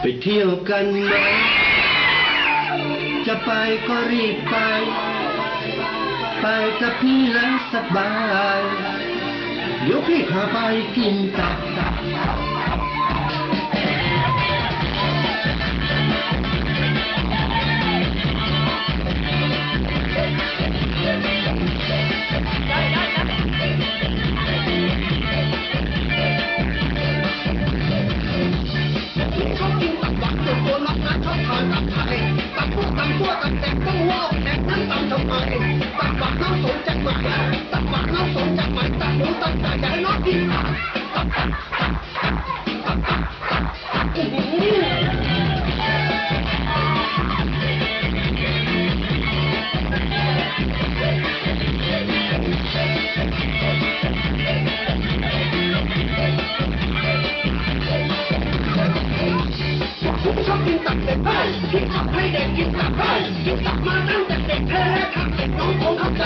ไปเที่ยวกันไหมจะไปก็รีบไปไปกับพี่แล้วสบายเดี๋ยวพี่พาไปกินตับชอบกินตับหวานจนตัวล็อกนะชอบทานตับไทยตับพวกตับตัวตับแตกต้องว่าแตกนั้นตับทำไมตับหวานน้องสนจังไหมตับหวานน้องสนจังไหมตับหมูตับไก่อยากให้น้องกินตับชอบกินตับเด็กให้ที่ทำให้เด็กกินตับให้กินตับมาตั้งแต่เด็กแท้ทำเด็กน้องคงเข้าใจ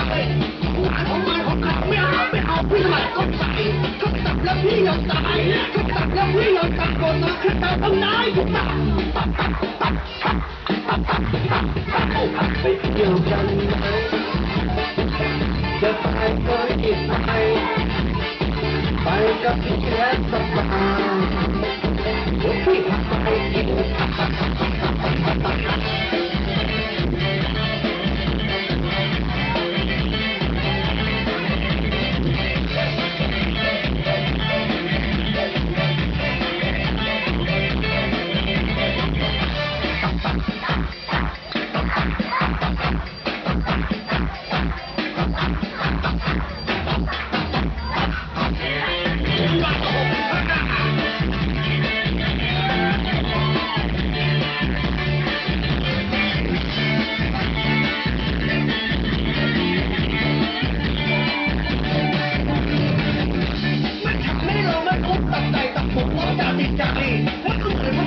หวานของมันของขาไม่เอาพี่ทำไมก็ใส่ทุกตับแล้วพี่ยอมตายทุกตับแล้วพี่ยอมตับก่อนนะคือตับต้องได้ทุกตับไปเที่ยวกันไหมจะไปก็รีบไปไปกับพี่และสบายเดี๋ยวพี่พาไปกิน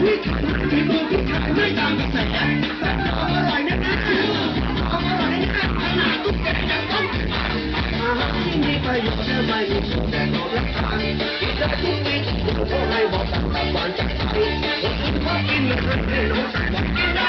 พี่ขายฝีมือพี่ขายไม่ตามกระแสแต่ของอร่อยนะของอร่อยนะขนาดตุ๊กแกยังต้องอาหารที่มีประโยชน์และไม่มีสูตรแต่ต้องรับทานกินได้ทุกปีทุกคนให้บอกตับหวานจากไทยชอบกินมันให้น้องตับหวานกินได้